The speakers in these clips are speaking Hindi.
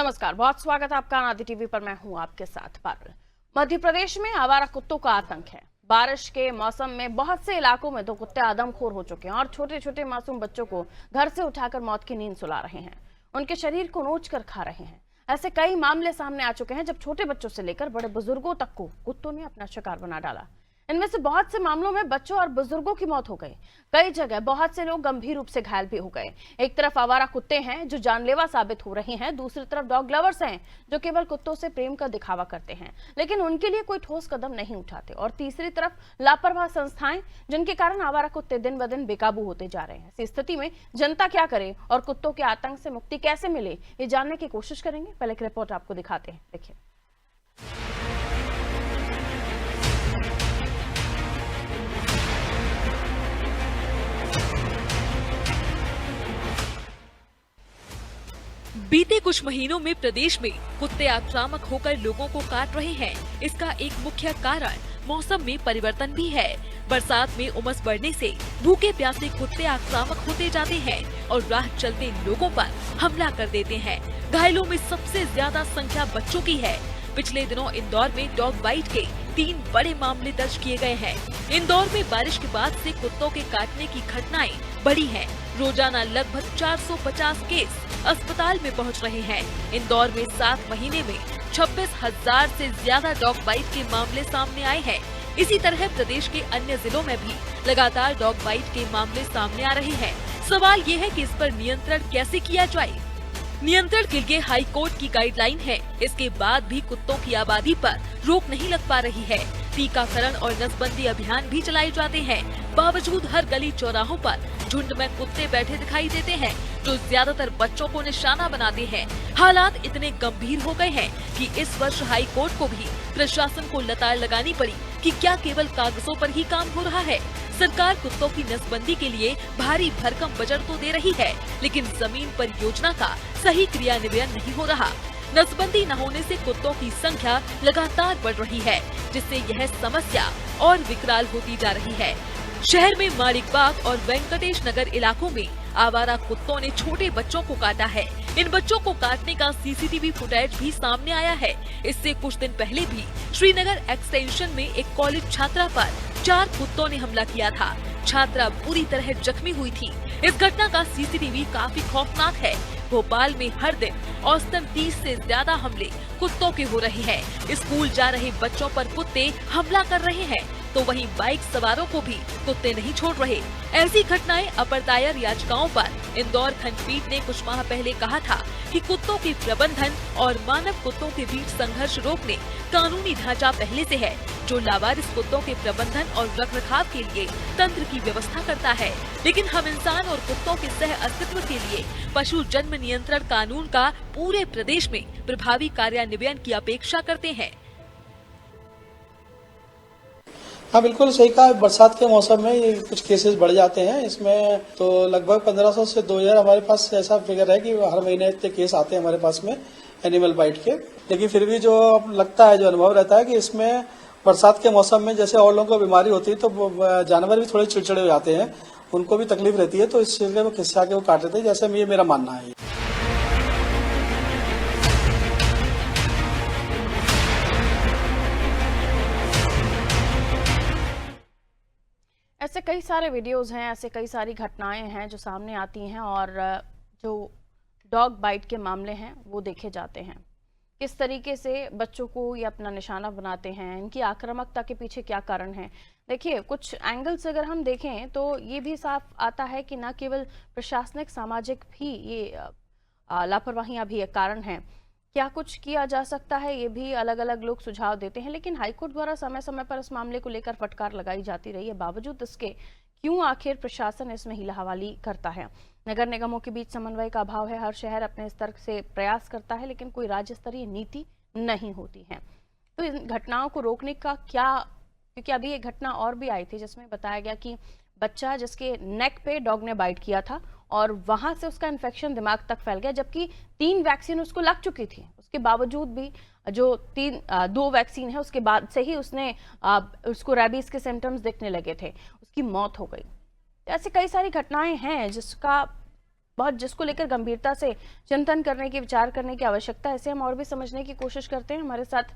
नमस्कार, बहुत स्वागत है आपका आदि टीवी पर। मैं हूं आपके साथ पारुल। मध्य प्रदेश में आवारा कुत्तों का आतंक है। बारिश के मौसम में बहुत से इलाकों में तो कुत्ते आदमखोर हो चुके हैं और छोटे छोटे मासूम बच्चों को घर से उठाकर मौत की नींद सुला रहे हैं, उनके शरीर को नोच कर खा रहे हैं। ऐसे कई मामले सामने आ चुके हैं जब छोटे बच्चों से लेकर बड़े बुजुर्गों तक को कुत्तों ने अपना शिकार बना डाला। इनमें से बहुत से मामलों में बच्चों और बुजुर्गों की मौत हो गई। कई जगह बहुत से लोग गंभीर रूप से घायल भी हो गए। एक तरफ आवारा कुत्ते हैं जो जानलेवा साबित हो रहे हैं, दूसरी तरफ डॉग लवर्स हैं जो केवल कुत्तों से प्रेम का दिखावा करते हैं लेकिन उनके लिए कोई ठोस कदम नहीं उठाते, और तीसरी तरफ लापरवाह संस्थाएं जिनके कारण आवारा कुत्ते दिन ब दिन बेकाबू होते जा रहे हैं। इस स्थिति में जनता क्या करे और कुत्तों के आतंक से मुक्ति कैसे मिले, ये जानने की कोशिश करेंगे। पहले एक रिपोर्ट आपको दिखाते हैं, देखिए। बीते कुछ महीनों में प्रदेश में कुत्ते आक्रामक होकर लोगों को काट रहे हैं। इसका एक मुख्य कारण मौसम में परिवर्तन भी है। बरसात में उमस बढ़ने से भूखे प्यासे कुत्ते आक्रामक होते जाते हैं और राह चलते लोगों पर हमला कर देते हैं। घायलों में सबसे ज्यादा संख्या बच्चों की है। पिछले दिनों इंदौर में डॉग बाइट के 3 बड़े मामले दर्ज किए गए हैं। इंदौर में बारिश के बाद से कुत्तों के काटने की घटनाएं बढ़ी हैं। रोजाना लगभग 450 केस अस्पताल में पहुंच रहे हैं। इंदौर में 7 महीने में 26,000 से ज्यादा डॉग बाइट के मामले सामने आए हैं। इसी तरह प्रदेश के अन्य जिलों में भी लगातार डॉग बाइट के मामले सामने आ रहे हैं। सवाल ये है कि इस पर नियंत्रण कैसे किया जाए। नियंत्रण के लिए हाई कोर्ट की गाइडलाइन है, इसके बाद भी कुत्तों की आबादी पर रोक नहीं लग पा रही है। टीकाकरण और नसबंदी अभियान भी चलाए जाते हैं, बावजूद हर गली चौराहों पर झुंड में कुत्ते बैठे दिखाई देते हैं जो ज्यादातर बच्चों को निशाना बनाते हैं। हालात इतने गंभीर हो गए हैं कि इस वर्ष हाई कोर्ट को भी प्रशासन को लताड़ लगानी पड़ी कि क्या केवल कागजों पर ही काम हो रहा है। सरकार कुत्तों की नसबंदी के लिए भारी भरकम बजट तो दे रही है, लेकिन जमीन पर योजना का सही क्रियान्वयन नहीं हो रहा। नसबंदी न होने से कुत्तों की संख्या लगातार बढ़ रही है, जिससे यह समस्या और विकराल होती जा रही है। शहर में माणिकबाग और वेंकटेश नगर इलाकों में आवारा कुत्तों ने छोटे बच्चों को काटा है। इन बच्चों को काटने का सीसीटीवी फुटेज भी सामने आया है। इससे कुछ दिन पहले भी श्रीनगर एक्सटेंशन में एक कॉलेज छात्रा पर 4 कुत्तों ने हमला किया था। छात्रा बुरी तरह जख्मी हुई थी। इस घटना का सीसीटीवी काफी खौफनाक है। भोपाल में हर दिन औसतन 30 से ज्यादा हमले कुत्तों के हो रहे हैं। स्कूल जा रहे बच्चों पर कुत्ते हमला कर रहे हैं, तो वहीं बाइक सवारों को भी कुत्ते नहीं छोड़ रहे। ऐसी घटनाएं अपर दायर याचिकाओं पर इंदौर खंडपीठ ने कुछ माह पहले कहा था कि कुत्तों के प्रबंधन और मानव कुत्तों के बीच संघर्ष रोकने कानूनी ढांचा पहले से है, जो लावारिस कुत्तों के प्रबंधन और रखरखाव के लिए तंत्र की व्यवस्था करता है। लेकिन हम इंसान और कुत्तों के सह अस्तित्व के लिए पशु जन्म नियंत्रण कानून का पूरे प्रदेश में प्रभावी कार्यान्वयन की अपेक्षा करते हैं। हाँ, बिल्कुल सही कहा। बरसात के मौसम में ये कुछ केसेस बढ़ जाते हैं। इसमें तो लगभग 1500 से 2000 हमारे पास ऐसा फिगर है कि हर महीने इतने केस आते हैं हमारे पास में एनिमल बाइट के। लेकिन फिर भी जो लगता है, जो अनुभव रहता है कि इसमें बरसात के मौसम में जैसे और लोगों को बीमारी होती है तो जानवर भी थोड़े चिड़चिड़े हो जाते हैं, उनको भी तकलीफ रहती है, तो इसलिए वो खिस्सा के वो काट देते हैं, जैसे ये मेरा मानना है। ऐसे कई सारे वीडियोस हैं, ऐसे कई सारी घटनाएं हैं जो सामने आती हैं और जो डॉग बाइट के मामले हैं वो देखे जाते हैं। किस तरीके से बच्चों को ये अपना निशाना बनाते हैं, इनकी आक्रामकता के पीछे क्या कारण है। देखिए, कुछ एंगल से अगर हम देखें तो ये भी साफ आता है कि न केवल प्रशासनिक सामाजिक भी ये लापरवाहियां भी एक कारण है। क्या कुछ किया जा सकता है, ये भी अलग अलग लोग सुझाव देते हैं, लेकिन हाईकोर्ट द्वारा समय समय पर इस मामले को लेकर फटकार लगाई जाती रही है। बावजूद इसके क्यों आखिर प्रशासन इसमें हीला हवाली करता है। नगर निगमों के बीच समन्वय का अभाव है। हर शहर अपने स्तर से प्रयास करता है, लेकिन कोई राज्य स्तरीय नीति नहीं होती है। तो इन घटनाओं को रोकने का क्या, क्योंकि अभी एक घटना और भी आई थी जिसमें बताया गया कि बच्चा जिसके नेक पे डॉग ने बाइट किया था और वहां से उसका इन्फेक्शन दिमाग तक फैल गया, जबकि 3 वैक्सीन उसको लग चुकी थी। उसके बावजूद भी जो 2 वैक्सीन है उसके बाद से ही उसको रेबीज के सिम्टम्स दिखने लगे थे, उसकी मौत हो गई। ऐसे कई सारी घटनाएं हैं जिसका बहुत जिसको लेकर गंभीरता से चिंतन करने की, विचार करने की आवश्यकता है। ऐसे हम और भी समझने की कोशिश करते हैं। हमारे साथ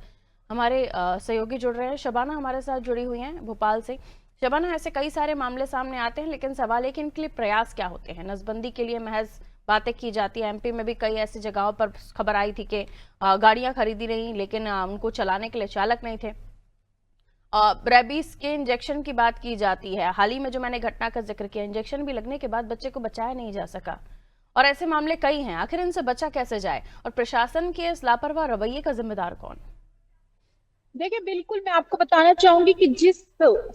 हमारे सहयोगी जुड़ रहे हैं। शबाना हमारे साथ जुड़ी हुई हैं भोपाल से। शबाना, ऐसे कई सारे मामले सामने आते हैं, लेकिन सवाल है कि इनके लिए प्रयास क्या होते हैं? नसबंदी के लिए महज बातें की जाती है। एमपी में भी कई ऐसी जगहों पर खबर आई थी कि गाड़ियां खरीदी नहीं, लेकिन उनको चलाने के लिए चालक नहीं थे। रेबीज के इंजेक्शन की बात की जाती है। हाल ही में जो मैंने घटना का जिक्र किया, इंजेक्शन भी लगने के बाद बच्चे को बचाया नहीं जा सका, और ऐसे मामले कई हैं। आखिर इनसे बचा कैसे जाए, और प्रशासन के इस लापरवाह रवैये का जिम्मेदार कौन? देखिए, बिल्कुल मैं आपको बताना चाहूंगी कि जिस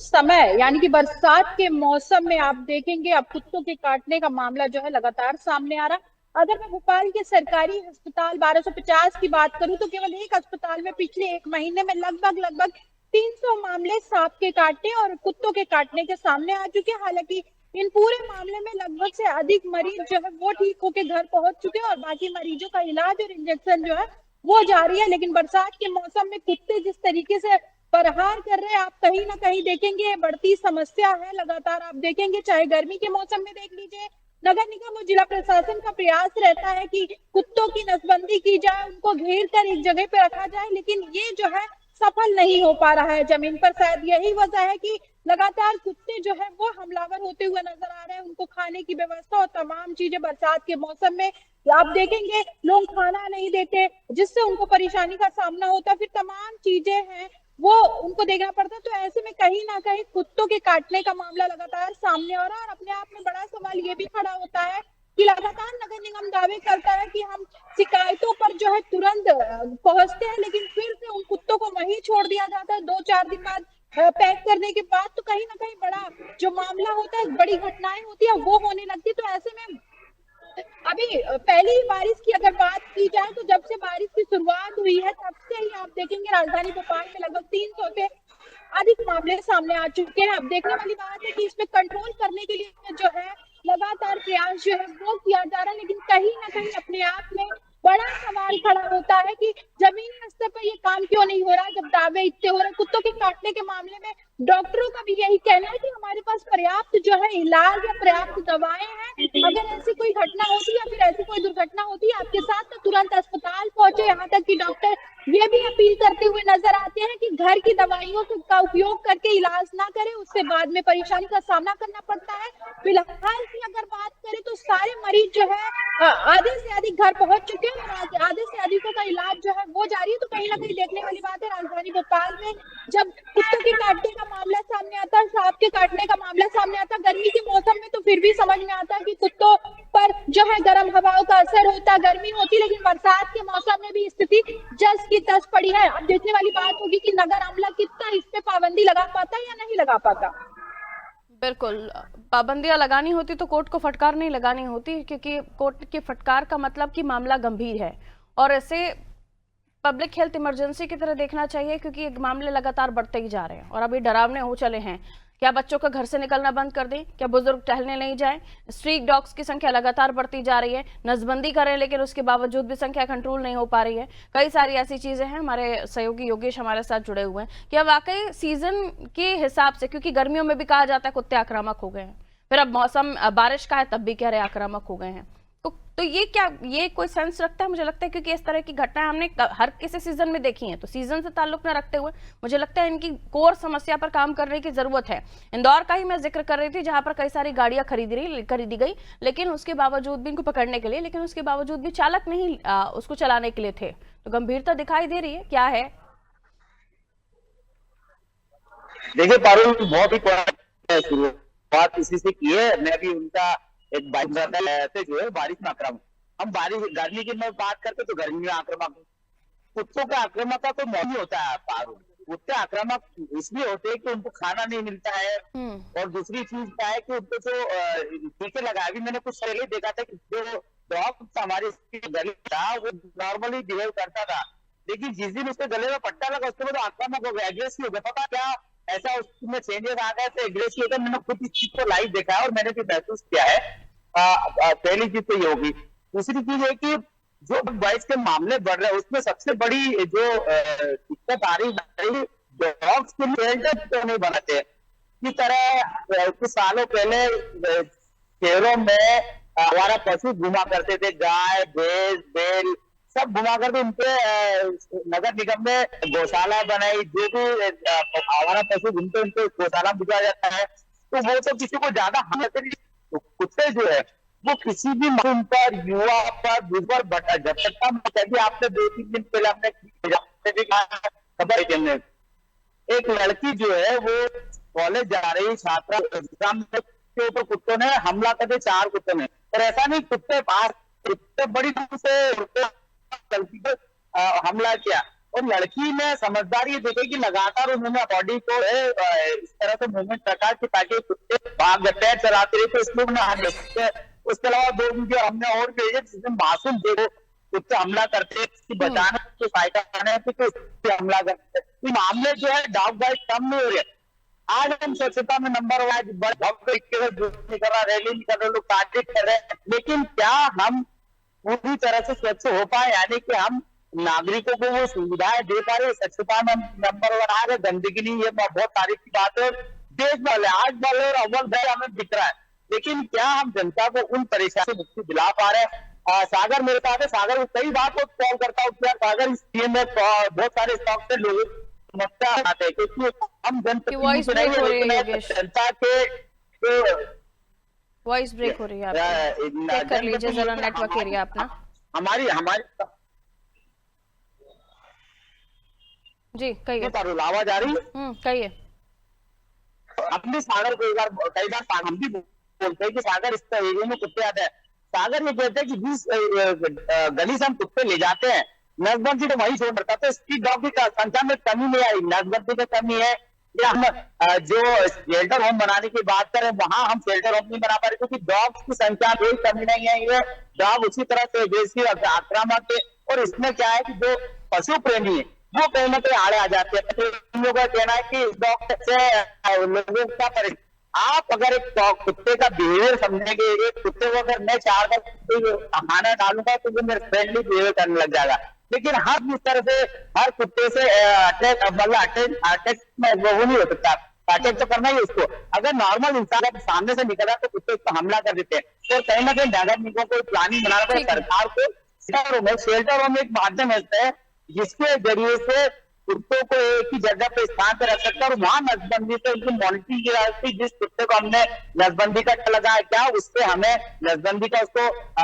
समय यानी कि बरसात के मौसम में आप देखेंगे, अब कुत्तों के काटने का मामला जो है लगातार सामने आ रहा। अगर मैं भोपाल के सरकारी अस्पताल 1250 की बात करूं तो केवल एक अस्पताल में पिछले 1 महीने में लगभग 300 मामले सांप के काटने और कुत्तों के काटने के सामने आ चुके हैं। हालांकि इन पूरे मामले में लगभग से अधिक मरीज जो है वो ठीक होकर घर पहुंच चुके हैं और बाकी मरीजों का इलाज और इंजेक्शन जो है वो जारी है। लेकिन बरसात के मौसम में कुत्ते जिस तरीके से प्रहार कर रहे हैं, आप कहीं ना कहीं देखेंगे बढ़ती समस्या है। लगातार आप देखेंगे, चाहे गर्मी के मौसम में देख लीजिए, नगर निगम और जिला प्रशासन का प्रयास रहता है कि कुत्तों की नसबंदी की जाए, उनको घेर कर एक जगह पे रखा जाए, लेकिन ये जो है सफल नहीं हो पा रहा है जमीन पर। शायद यही वजह है कि लगातार कुत्ते जो है वो हमलावर होते हुए नजर आ रहे हैं। उनको खाने की व्यवस्था और तमाम चीजें बरसात के मौसम में आप देखेंगे, लोग खाना नहीं देते, जिससे उनको परेशानी का सामना होता है। फिर तमाम चीजें हैं वो उनको देखना पड़ता है। तो ऐसे में कहीं ना कहीं कुत्तों के काटने का मामला लगातार सामने आ रहा है। और अपने आप में बड़ा सवाल ये भी खड़ा होता है कि लगातार नगर निगम दावे करता है कि हम शिकायतों पर जो है तुरंत पहुंचते हैं, लेकिन फिर से उन कुत्तों को वहीं छोड़ दिया जाता है 2-4 दिन बाद पैक करने के बाद। तो कहीं ना कहीं बड़ा जो मामला होता है, बड़ी घटनाएं होती है वो होने लगती है। तो ऐसे में अभी पहली बारिश की अगर बात की जाए तो जब से बारिश की शुरुआत हुई है तब से ही आप देखेंगे राजधानी भोपाल में लगभग 300 से अधिक मामले सामने आ चुके हैं। अब देखने वाली बात है कि इसमें कंट्रोल करने के लिए जो है लगातार प्रयास जो है वो किया जा रहा है, लेकिन कहीं ना कहीं अपने आप में बड़ा सवाल खड़ा होता है कि जमीनी स्तर पर ये काम क्यों नहीं हो रहा जब दावे इतने हो रहे हैं। कुत्तों के काटने के मामले में डॉक्टरों का भी यही कहना है कि हमारे पास पर्याप्त जो है इलाज या पर्याप्त दवाएं हैं। अगर ऐसी कोई घटना होती है या फिर ऐसी कोई दुर्घटना होती है आपके साथ, तो तुरंत अस्पताल पहुंचे। यहाँ तक कि डॉक्टर ये भी अपील करते हुए नजर आते हैं कि घर की दवाइयों का उपयोग करके इलाज ना करें, उससे बाद में परेशानी का सामना करना पड़ता है। फिलहाल की अगर बात करें तो सारे मरीज जो है आधे से अधिक घर पहुंच चुके हैं और आधे से अधिकों का इलाज जो है वो जारी है। तो कहीं ना कहीं देखने वाली बात है, राजधानी भोपाल में जब कुत्तों के काटने का मामला सामने आता है, सांप के काटने का मामला सामने आता है गर्मी के मौसम में, तो फिर भी समझ में आता है कि कुत्तों पर जो है गर्म हवाओं का असर होता है, गर्मी होती है। लेकिन बरसात के मौसम में भी स्थिति जस की तस पड़ी है। अब देखने वाली बात होगी कि नगर अमला कितना इस पे पाबंदी लगा पाता है या नहीं लगा पाता। बिल्कुल, पाबंदियां लगानी होती तो कोर्ट को फटकार नहीं लगानी होती, क्योंकि कोर्ट की फटकार का मतलब कि मामला गंभीर है और ऐसे पब्लिक हेल्थ इमरजेंसी की तरह देखना चाहिए, क्योंकि मामले लगातार बढ़ते ही जा रहे हैं और अभी डरावने हो चले हैं। क्या बच्चों का घर से निकलना बंद कर दें? क्या बुजुर्ग टहलने नहीं जाएं? स्ट्रीट डॉग्स की संख्या लगातार बढ़ती जा रही है। नसबंदी करें लेकिन उसके बावजूद भी संख्या कंट्रोल नहीं हो पा रही है। कई सारी ऐसी चीजें हैं। हमारे सहयोगी योगेश हमारे साथ जुड़े हुए हैं। क्या वाकई सीजन के हिसाब से, क्योंकि गर्मियों में भी कहा जाता है कुत्ते आक्रामक हो गए हैं, फिर अब मौसम बारिश का है तब भी कह रहे आक्रामक हो गए हैं, तो ये कोई सेंस रखता है? मुझे लगता है क्योंकि इस तरह की घटनाएं हमने हर किसी सीजन में देखी हैं, तो सीजन से ताल्लुक न रखते हुए मुझे लगता है इनकी कोर समस्या पर काम करने की जरूरत है। इंदौर का ही मैं जिक्र कर रही थी, जहां पर कई सारी गाड़ियां खरीदी गई, लेकिन उसके बावजूद भी इनको पकड़ने के लिए, लेकिन उसके बावजूद भी चालक नहीं उसको चलाने के लिए थे। तो गंभीरता दिखाई दे रही है, क्या है? देखिए पारुल, बहुत ही शुरुआत इसी से की है। मैं भी उनका एक बाइक जो है बारिश में आक्रामक, हम बारिश गर्मी की मैं बात करते तो गर्मी में आक्रामक, कुत्तों का आक्रामक का तो मौसम होता है पारुल। कुत्ते आक्रामक इसलिए होते हैं कि उनको खाना नहीं मिलता है, और दूसरी चीज क्या है कि उनको जो टीके लगाए, अभी मैंने कुछ पहले देखा था कि जो डॉग हमारे गले था वो नॉर्मली बिहेव करता था, लेकिन जिस दिन उसके गले में पट्टा लगा उसके बाद आक्रामक हो गया, एग्रेसिव हो गया। पता क्या ऐसा उसमें चेंजेस आ गए थे, एग्रेसिव होता। मैंने खुद इस चीज को लाइव देखा है और मैंने भी महसूस किया है। पहली चीज तो ये होगी। दूसरी चीज है कि जो बाइस के मामले बढ़ रहे हैं उसमें सबसे बड़ी जो दिक्कत आ रही डॉग्स के लिए तो नहीं बनाते। इस तरह कुछ सालों पहले शहरों में हमारा पशु घुमा करते थे, गाय भैंस बैल सब घुमा करते। उनके नगर निगम ने गौशाला बनाई, जो भी हमारा पशु घूमते उनको गौशाला भिजवाया जाता है। तो वो तो किसी को ज्यादा हानि नहीं। कुत्ते जो है वो किसी भी मासूम पर, युवा पर, बुजुर्ग पर झपटता नहीं। आपने 2-3 दिन पहले आपने भी खबर है, एक लड़की जो है वो कॉलेज जा रही छात्रा, एग्जाम के ऊपर कुत्तों ने हमला कर दिया, 4 कुत्तों ने। और ऐसा नहीं, कुत्ते बड़ी दूर से लड़की पर हमला किया। और लड़की ने समझदारी देखी कि लगातार उन्होंने बॉडी को इस तरह से मूवमेंट रखा कि ताकि कुत्ते भाग पैर चलाते रहे, तो इसलिए उन्हें। उसके अलावा 2 वीडियो हमने और भेजे जिसमें मासूम देखो कुत्ते हमला करते, बचाने तो सहायता तो उससे हमला करते। ये मामले जो है डॉग बाइट कम नहीं हो रहे। आज हम स्वच्छता में नंबर 1 कर रहा, रैली नहीं कर रहे, लोग तारीफ कर रहे हैं, लेकिन क्या हम पूरी तरह से स्वच्छ हो पाए, यानी कि हम नागरिकों को वो सुविधाएं दे पा रहे। स्वच्छता में नंबर 1 आ रहे, गंदगी नहीं, ये बहुत तारीफ की बात है। देश भले आज भले और अव्वल भले हमें दिख रहा है, लेकिन क्या हम जनता को उन परेशानी से मुक्ति दिला पा रहे हैं? सागर मेरे साथ है, सागर कई बार को कॉल करता हूँ, सागर इस में बहुत सारे स्टॉक से लोग समस्या आते हैं, क्योंकि हम जनता के वॉइस ब्रेक हो रही है आपकी। चेक कर लीजिए जरा नेटवर्क एरिया अपना। हमारी जी कहिए। आवाज आ रही है? कहिए। अपने सागर को कई बार हम भी बोलते हैं कि सागर इस एरिया में कुत्ते आते हैं। सागर ये कहते हैं कि 20 गली से हम कुत्ते ले जाते हैं, नसबंदी तो वही छोड़ रखा, तो स्ट्रीट डॉग की संख्या में कमी नहीं आई, नसबंदी में कमी है। या हम जो शेल्टर होम बनाने की बात करें, वहां हम शेल्टर होम नहीं बना पा रहे, क्योंकि डॉग्स की संख्या में कमी नहीं है। ये डॉग उसी तरह से एग्रेसिव आक्रामक है। और इसमें क्या है कि जो पशु प्रेमी है वो कहीं ना कहीं आड़े आ जाते हैं। तो इन लोगों का कहना है कि इस डॉग से लोगों का आप अगर एक कुत्ते का बिहेवियर समझेंगे, एक कुत्ते को अगर मैं 4 खाना डालूंगा तो वो मेरे फ्रेंडली बिहेवियर करने लग जाएगा। लेकिन हर इस तरह से हर कुत्ते से अटैक वो नहीं हो सकता। अटैक तो करना ही उसको। अगर नॉर्मल इंसान सामने से निकला तो कुत्ते उसको हमला कर देते हैं। तो कहीं ना कहीं नगर निगम को प्लानिंग बनाना पड़ेगा, सरकार को शेल्टर होम एक माध्यम है जिसके जरिए से कुत्तों को एक ही जगह पे स्थान पे रख सकते हैं और वहां नसबंदी से उनकी मॉनिटरिंग की जाती। जिस कुत्ते को हमने नसबंदी का लगा है, क्या उससे हमें नसबंदी का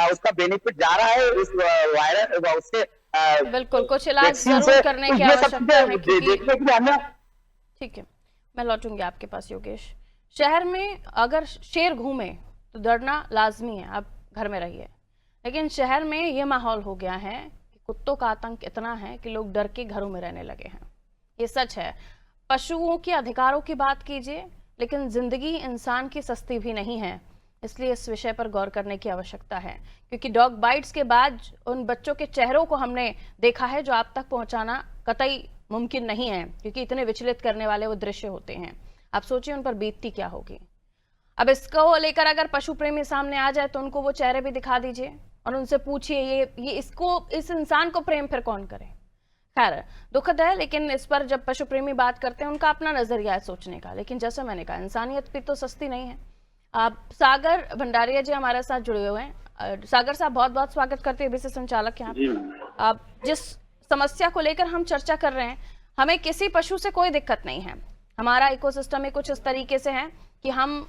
उसका बेनिफिट जा रहा है, उस वायरस उससे बिल्कुल कुछ इलाज जरूर करने की आवश्यकता है। ठीक है, मैं लौटूंगी आपके पास योगेश। शहर में अगर शेर घूमे तो डरना लाजमी है, आप घर में रहिए। लेकिन शहर में ये माहौल हो गया है कि कुत्तों का आतंक इतना है कि लोग डर के घरों में रहने लगे हैं। ये सच है। पशुओं के अधिकारों की बात कीजिए, लेकिन जिंदगी इंसान की सस्ती भी नहीं है, इसलिए इस विषय पर गौर करने की आवश्यकता है। क्योंकि डॉग बाइट्स के बाद उन बच्चों के चेहरों को हमने देखा है जो आप तक पहुंचाना कतई मुमकिन नहीं है, क्योंकि इतने विचलित करने वाले वो दृश्य होते हैं। आप सोचिए उन पर बीतती क्या होगी। अब इसको लेकर अगर पशु प्रेमी सामने आ जाए तो उनको वो चेहरे भी दिखा दीजिए और उनसे पूछिए ये इस इंसान को प्रेम फिर कौन करे। खैर दुखद है, लेकिन इस पर जब पशु प्रेमी बात करते हैं उनका अपना नजरिया है सोचने का। लेकिन जैसे मैंने कहा, इंसानियत भी तो सस्ती नहीं है। आप सागर भंडारिया जी हमारे साथ जुड़े हुए हैं। सागर साहब बहुत बहुत स्वागत करते हैं, एबीसी संचालक यहाँ। आप जिस समस्या को लेकर हम चर्चा कर रहे हैं, हमें किसी पशु से कोई दिक्कत नहीं है। हमारा इकोसिस्टम में कुछ इस तरीके से है कि हम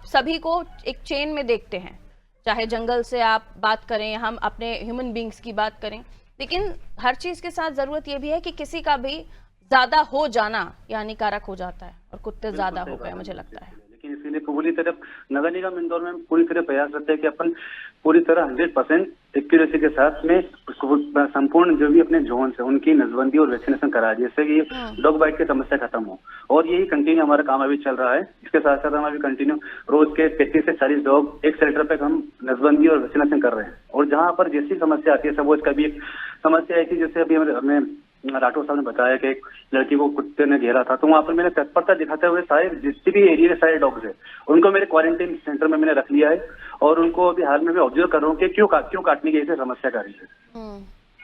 सभी को एक चेन में देखते हैं, चाहे जंगल से आप बात करें, हम अपने ह्यूमन बींग्स की बात करें। लेकिन हर चीज के साथ जरूरत यह भी है कि किसी का भी ज्यादा हो जाना हानिकारक हो जाता है, और कुत्ते ज्यादा हो गए मुझे लगता है। लेकिन इसीलिए पूरी तरह नगर निगम इंदौर में पूरी तरह प्रयास करते हैं कि अपन पूरी तरह 100% एक्यूरेसी के साथ में संपूर्ण जो भी अपने जोन है उनकी नसबंदी और वैक्सीनेशन करा, जिससे कि डॉग बाइट की समस्या खत्म हो। और यही कंटिन्यू हमारा काम अभी चल रहा है। इसके साथ साथ हम अभी कंटिन्यू रोज के 35 से 40 डॉग एक शेल्टर पे हम नसबंदी और वैक्सीनेशन कर रहे हैं। और जहाँ पर जैसी समस्या आती है सब उसका भी एक समस्या है कि जैसे अभी हमें राठौर साहब ने बताया कि एक लड़की को कुत्ते ने घेरा था, तो वहाँ पर मैंने तत्परता दिखाते हुए सारे जितने भी एरिया में सारे डॉग्स है उनको मेरे क्वारंटाइन सेंटर में मैंने रख लिया है। और उनको अभी हाल में मैं ऑब्जर्व कर रहा हूँ कि क्यों काटने की ऐसे समस्या कर रही है।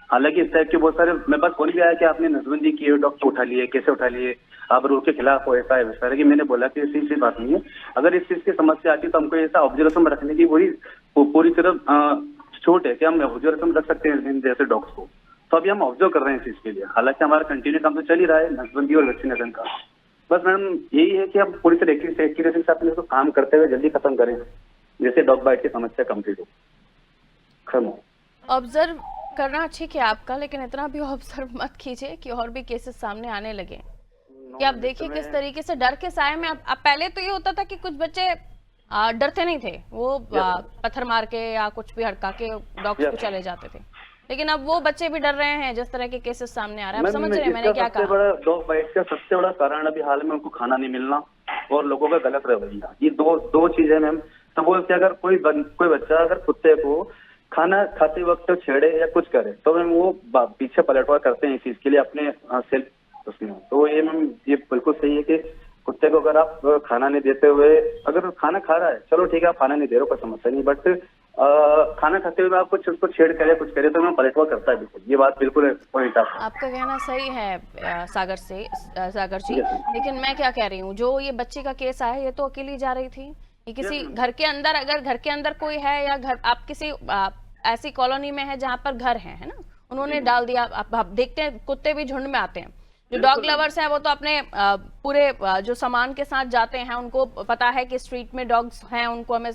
हालांकि इस टाइप के बहुत सारे मेरे पास फोन भी आया कि आपने नसबंदी की है, डॉग उठा लिए, कैसे उठा लिए, आप रूल के खिलाफ हो, ऐसा है वैसा है। कि मैंने बोला कि ऐसी बात नहीं है। अगर इस चीज की समस्या आती है तो हमको ऐसा ऑब्जर्वेशन में रखने की पूरी वो पूरी तरह छोट है कि हम ऑब्जर्वेशन रख सकते हैं इन जैसे डॉग्स को। तो अभी हम ऑब्जर्व कर रहे हैं इस चीज के लिए। हालांकि हमारा कंटिन्यू काम तो चल ही रहा है नसबंदी और वैक्सीनेशन का। बस मैडम यही है कि हम पूरी तरह एक्यूरेसी के साथ इसको काम करते हुए जल्दी खत्म करें, जैसे डॉग बाइट की समस्या कंप्लीट हो, खत्म हो। ऑब्जर्व करना ठीक है आपका, लेकिन इतना भी ऑब्जर्व मत कीजिए कि और भी केसेस सामने आने लगे। कि आप देखिए किस तरीके से डर के साए में अब पहले तो ये होता था कि कुछ बच्चे डरते नहीं थे, वो पत्थर मार के या कुछ भी हड़का के डॉग्स को चले जाते थे, लेकिन अब वो बच्चे भी डर रहे हैं जिस तरह के केसेस सामने आ रहे हैं। आप समझ रहे हैं मैंने क्या कहा? बड़ा डॉग बाइट का सबसे बड़ा कारण अभी हाल में उनको खाना नहीं मिलना और लोगों का गलत रवैया, ये दो चीजें मैम। तो बोलते अगर कोई बच्चा अगर कुत्ते को खाना खाते वक्त तो छेड़े या कुछ करे तो मैम वो पीछे पलटवार करते हैं इस चीज के लिए अपने सेल्फ उसमें। तो ये मैम ये बिल्कुल सही है कि कुत्ते को अगर आप खाना नहीं देते हुए, अगर खाना खा रहा है चलो ठीक है आप खाना नहीं दे रहे हो कोई समस्या नहीं, बट खाना खाते हुए आप कुछ उसको छेड़ करे कुछ करे तो मैं पलटवार करता है बिल्कुल। ये बात बिल्कुल पॉइंट आपका कहना सही है सागर जी, लेकिन मैं क्या कह रही हूँ, जो ये बच्चे का केस आया ये तो अकेली जा रही थी, ये किसी घर के अंदर, अगर घर के अंदर कोई है या घर आप किसी ऐसी कॉलोनी में है जहाँ पर घर है ना, उन्होंने डाल दिया। आप देखते हैं कुत्ते भी झुंड में आते हैं, जो डॉग लवर्स हैं वो तो अपने पूरे जो सामान के साथ जाते हैं, उनको पता है कि स्ट्रीट में डॉग्स हैं, उनको हमें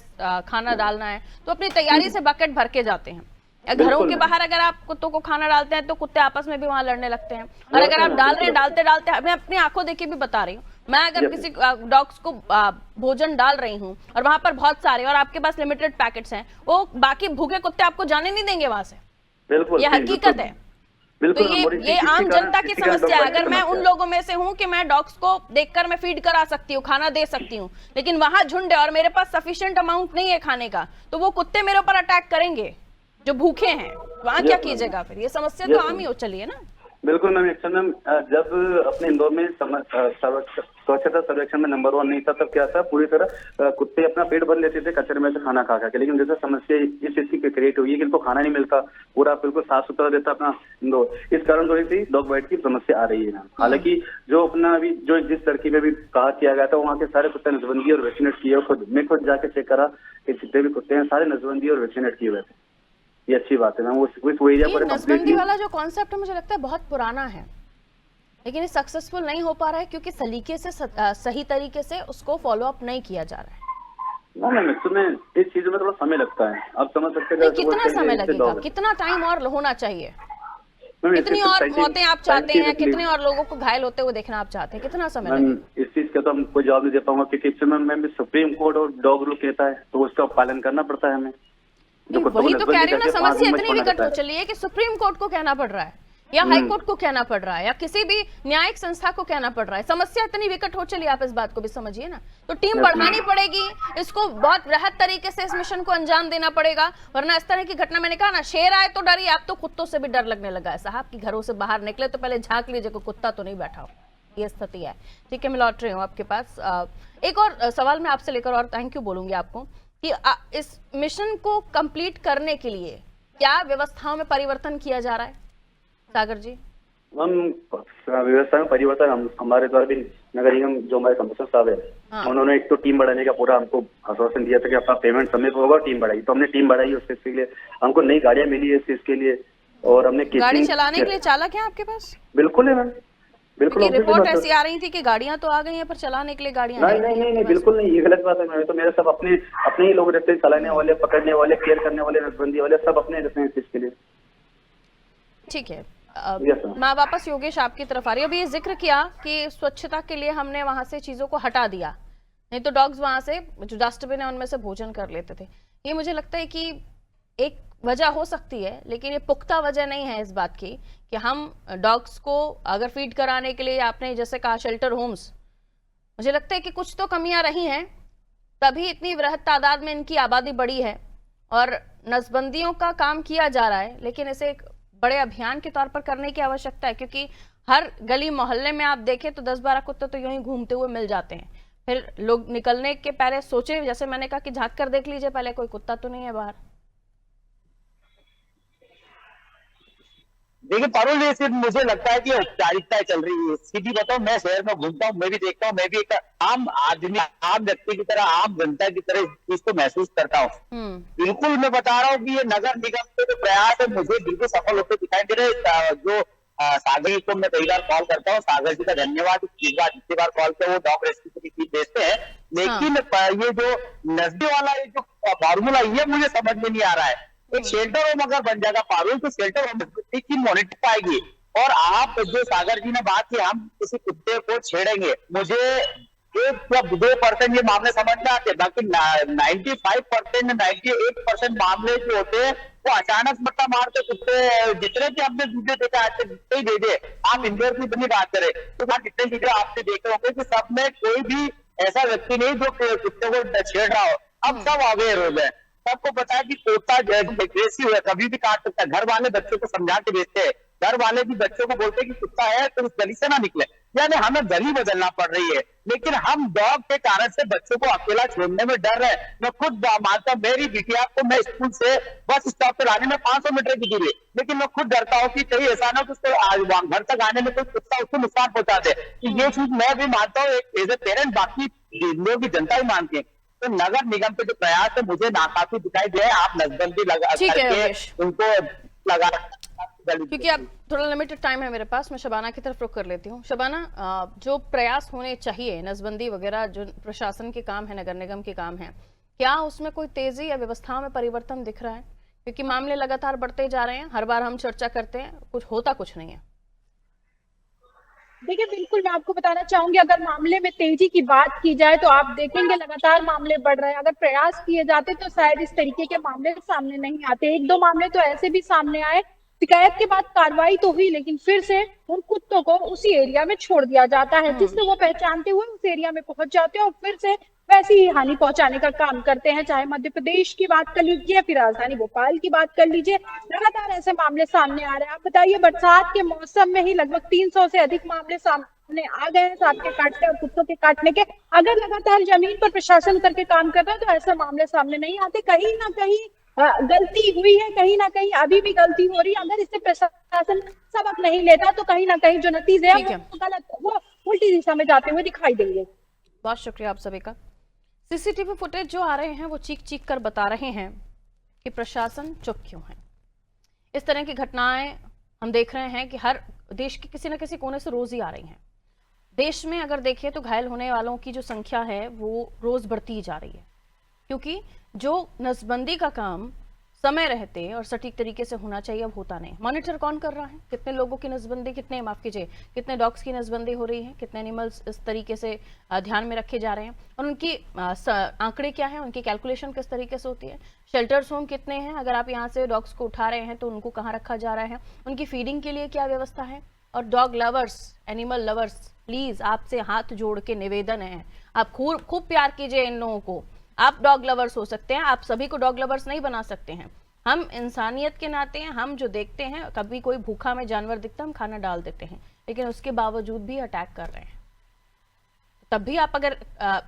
खाना डालना है, तो अपनी तैयारी से बकेट भर के जाते हैं। घरों के बाहर अगर आप कुत्तों को खाना डालते हैं तो कुत्ते आपस में भी वहां लड़ने लगते हैं, और अगर आप डाल रहे हैं डालते मैं अपनी आंखों देखी भी बता रही हूँ, मैं अगर किसी डॉग्स को भोजन डाल रही हूँ और वहां पर बहुत सारे और आपके पास लिमिटेड पैकेट्स हैं, वो बाकी भूखे कुत्ते आपको जाने नहीं देंगे वहां से। बिल्कुल ये हकीकत है। तो ये आम जनता की समस्या है। अगर मैं उन लोगों में से हूं कि मैं डॉग्स को देखकर मैं फीड करा सकती हूँ, खाना दे सकती हूँ, लेकिन वहां झुंड है और मेरे पास सफिशिएंट अमाउंट नहीं है खाने का, तो वो कुत्ते मेरे ऊपर अटैक करेंगे जो भूखे हैं, वहां क्या कीजिएगा फिर? ये समस्या तो आम ही हो चली है ना। बिल्कुल मैम। एक्चुअल मैम जब अपने इंदौर में स्वच्छता सर्वेक्षण में नंबर 1 नहीं था तब क्या था, पूरी तरह कुत्ते अपना पेट भर लेते थे कचरे में से खाना खा के, लेकिन जैसे समस्या इस चीज की क्रिएट हुई है कि इनको खाना नहीं मिलता, पूरा बिल्कुल साफ सुथरा रहता अपना इंदौर, इस कारण थोड़ी सी डॉग बाइट की समस्या आ रही है। हालांकि जो अपना अभी जो जिस तरकीब में भी कहा किया गया था वहाँ के सारे कुत्ते नसबंदी और वैक्सीनेट किए, मैं खुद जाके चेक करा कि जितने भी कुत्ते हैं सारे नसबंदी और वैक्सीनेट किए हुए थे। ये अच्छी बात है मैम। वो एरिया पर नसबंदी वाला जो कॉन्सेप्ट है मुझे लगता है बहुत पुराना है, लेकिन ये सक्सेसफुल नहीं हो पा रहा है क्योंकि सलीके से सही तरीके से उसको फॉलो अप नहीं किया जा रहा है। मैम इसमें इस चीजों में थोड़ा समय लगता है, आप समझ सकते हैं। कितना समय लगेगा, कितना टाइम और होना चाहिए, कितनी और मौतें आप चाहते हैं, कितने और लोगों को घायल होते हुए देखना आप चाहते हैं, कितना समय लगेगा? इस चीज का तो हम कोई जवाब नहीं दे पाऊंगा क्योंकि मैम सुप्रीम कोर्ट और डॉग रूल कहता है तो उसका पालन करना पड़ता है हमें। वही तो कह रही हूँ ना, समस्या इतनी विकट हो चली है कि सुप्रीम कोर्ट को कहना पड़ रहा है या हाई कोर्ट को कहना पड़ रहा है या किसी भी न्यायिक संस्था को कहना पड़ रहा है। समस्या इतनी विकट हो चली, आप इस बात को भी समझिए ना। तो टीम बढ़ानी पड़ेगी, इसको बहुत वृहद तरीके से इस मिशन को अंजाम देना पड़ेगा, वरना इस तरह की घटना, मैंने कहा ना, शेर आए तो डरिए, आप तो कुत्तों से भी डर लगने लगा है साहब कि घरों से बाहर निकले तो पहले झांक लीजिए कोई कुत्ता तो नहीं बैठा हो। ये स्थिति है। ठीक है, मैं लौट रही हूँ आपके पास। एक और सवाल मैं आपसे लेकर और थैंक यू बोलूंगी आपको कि इस मिशन को कंप्लीट करने के लिए क्या व्यवस्थाओं में परिवर्तन किया जा रहा है सागर जी? हम व्यवस्था में परिवर्तन हमारे द्वारा भी नगर निगम जो हमारे कमिश्नर साहब है उन्होंने एक तो टीम बढ़ाने का पूरा हमको आश्वासन दिया था कि आपका पेमेंट समय पर होगा, टीम बढ़ाई, तो हमने टीम बढ़ाई उस चीज के लिए, हमको नई गाड़ियां मिली है इस चीज के लिए, और हमने गाड़ी चलाने के लिए चालक है आपके पास? बिल्कुल है मैम, बिल्कुल। रिपोर्ट ऐसी आ रही थी कि गाड़ियां तो आ गई हैं पर चलाने के लिए गाड़ियां नहीं, बिल्कुल नहीं, ये गलत बात है। तो मेरे सब अपने ही लोग रहते हैं, चलाने वाले, पकड़ने वाले, केयर करने वाले, नसबंदी वाले, सब अपने रहते हैं इस चीज के लिए। ठीक है, मैं वापस योगेश आपकी तरफ आ रही हूँ। अभी ये जिक्र किया कि स्वच्छता के लिए हमने वहां से चीजों को हटा दिया, नहीं तो डॉग्स वहां से जो डस्टबिन है उनमें से भोजन कर लेते थे। ये मुझे लगता है कि एक वजह हो सकती है, लेकिन ये पुख्ता वजह नहीं है इस बात की कि हम डॉग्स को अगर फीड कराने के लिए, आपने जैसे कहा शेल्टर होम्स, मुझे लगता है कि कुछ तो कमियां रही हैं, तभी इतनी वृहद तादाद में इनकी आबादी बढ़ी है और नसबंदियों का काम किया जा रहा है। लेकिन इसे एक बड़े अभियान के तौर पर करने की आवश्यकता है, क्योंकि हर गली मोहल्ले में आप देखें तो 10-12 कुत्ते तो यूं ही घूमते हुए मिल जाते हैं। फिर लोग निकलने के पहले सोचे, जैसे मैंने कहा कि झांक कर देख लीजिए पहले कोई कुत्ता तो नहीं है बाहर। देखिए पारुल, ये सिर्फ मुझे लगता है कि औपचारिकताएं चल रही है। सीधी बताओ, मैं शहर में घूमता हूँ, मैं भी देखता हूँ, मैं भी एक आम आदमी, आम व्यक्ति की तरह, आम जनता की तरह इस चीज को महसूस करता हूँ। बिल्कुल मैं बता रहा हूँ कि ये नगर निगम के जो प्रयास है मुझे बिल्कुल सफल होते दिखाई दे रहे। जो सागर जी को मैं कई बार कॉल करता हूँ, सागर जी का धन्यवाद, जितनी बार कॉल किया वो डॉग रेस्क्यू की किट भेजते हैं, लेकिन ये जो नजदीक वाला ये जो फार्मूला ये मुझे समझ में नहीं आ रहा है। एक शेल्टर होम अगर बन जाएगा पारुल, तो शेल्टर होम की मॉनिटर पाएगी। और आप जो सागर जी ने बात की हम किसी कुत्ते को छेड़ेंगे, मुझे 1-2% ये मामले समझ में आते हैं, बाकी 95%, 98% मामले जो होते हैं वो अचानक मट्टा मारते कुत्ते। जितने भी हमने वीडियो देखा आज जितने ही भेजे, आप इंदौर की इतनी बात करें तो जितने वीडियो आपने देखे होंगे कि सब में कोई भी ऐसा व्यक्ति नहीं जो कुत्ते को छेड़ रहा हो। अब सब अवेयर हो गए, सबको पता है कि तोता एग्रेसिव है, कभी भी काट सकता है। घर वाले बच्चों को समझा के भेजते हैं, घर वाले भी बच्चों को बोलते हैं कि कुत्ता है तो उस गली से ना निकले। यानी हमें गली बदलना पड़ रही है, लेकिन हम डॉग के कारण से बच्चों को अकेला छोड़ने में डर रहे। मैं खुद मानता हूँ, मेरी बिटिया को मैं स्कूल से बस स्टॉप पे लाने में 500 मीटर की दूरी, लेकिन मैं खुद डरता हूँ कि कहीं ऐसा ना कि उसको घर तक आने में कोई कुत्ता उसको नुकसान पहुंचा दे। ये चीज मैं भी मानता हूँ, एज ए पेरेंट बाकी लोग की जनता ही मानती है। तो नगर निगम के जो प्रयास है मुझे नाकाफी दिखाई दे। आप नसबंदी लगा करके उनको लगा, क्योंकि अब थोड़ा लिमिटेड टाइम है मेरे पास, मैं शबाना की तरफ रुख कर लेती हूँ। शबाना, जो प्रयास होने चाहिए, नसबंदी वगैरह जो प्रशासन के काम है, नगर निगम के काम है, क्या उसमें कोई तेजी या व्यवस्था में परिवर्तन दिख रहा है? क्योंकि मामले लगातार बढ़ते जा रहे हैं, हर बार हम चर्चा करते हैं, कुछ होता कुछ नहीं है। देखिए बिल्कुल मैं आपको बताना चाहूंगी, अगर मामले में तेजी की बात की जाए तो आप देखेंगे लगातार मामले बढ़ रहे हैं। अगर प्रयास किए जाते तो शायद इस तरीके के मामले सामने नहीं आते। 1-2 मामले तो ऐसे भी सामने आए, शिकायत के बाद कार्रवाई तो हुई, लेकिन फिर से उन कुत्तों को उसी एरिया में छोड़ दिया जाता है, जिससे वो पहचानते हुए उस एरिया में पहुंच जाते हैं और फिर से वैसी ही हानि पहुंचाने का काम करते हैं। चाहे मध्य प्रदेश की बात कर लीजिए या फिर राजधानी भोपाल की बात कर लीजिए, लगातार ऐसे मामले सामने आ रहे हैं। आप बताइए, बरसात के मौसम में ही लगभग 300 से अधिक मामले सामने आ गए हैं सांप के काटने और कुत्तों के काटने के। अगर लगातार जमीन पर प्रशासन करके काम करता है तो ऐसे मामले सामने नहीं आते। कहीं ना कहीं गलती हुई है, कहीं ना कहीं अभी भी गलती हो रही है। अगर इससे प्रशासन सबक नहीं लेता तो कहीं ना कहीं जो नतीजे हैं वो गलत, वो उल्टी दिशा में जाते हुए दिखाई देंगे। बहुत शुक्रिया आप सभी का। सीसीटीवी फुटेज जो आ रहे हैं वो चीख चीख कर बता रहे हैं कि प्रशासन चुप क्यों है। इस तरह की घटनाएं हम देख रहे हैं कि हर देश के किसी न किसी कोने से रोज ही आ रही हैं। देश में अगर देखें तो घायल होने वालों की जो संख्या है वो रोज बढ़ती ही जा रही है, क्योंकि जो नसबंदी का काम समय रहते और सटीक तरीके से होना चाहिए अब होता नहीं। मॉनिटर कौन कर रहा है? कितने लोगों की नसबंदी, कितने डॉग्स की नसबंदी हो रही है, कितने एनिमल्स इस तरीके से ध्यान में रखे जा रहे हैं और उनकी आंकड़े क्या है, उनकी कैलकुलेशन किस तरीके से होती है। शेल्टर्स होम कितने हैं, अगर आप यहाँ से डॉग्स को उठा रहे हैं तो उनको कहाँ रखा जा रहा है, उनकी फीडिंग के लिए क्या व्यवस्था है। और dog lovers, animal lovers, please आपसे हाथ जोड़ के निवेदन है, आप खूब प्यार कीजिए इन लोगों को। आप डॉग लवर्स हो सकते हैं, आप सभी को डॉग लवर्स नहीं बना सकते हैं। हम इंसानियत के नाते हैं, हम जो देखते हैं, कभी कोई भूखा में जानवर दिखता हम खाना डाल देते हैं, लेकिन उसके बावजूद भी अटैक कर रहे हैं। तब भी आप अगर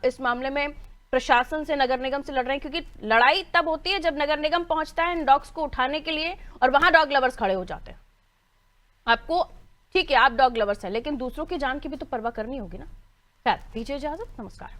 इस मामले में प्रशासन से, नगर निगम से लड़ रहे हैं, क्योंकि लड़ाई तब होती है जब नगर निगम पहुंचता है इन डॉग्स को उठाने के लिए और वहां डॉग लवर्स खड़े हो जाते हैं। आपको ठीक है, आप डॉग लवर्स हैं, लेकिन दूसरों की जान की भी तो परवाह करनी होगी ना। खैर, दीजिए इजाजत, नमस्कार।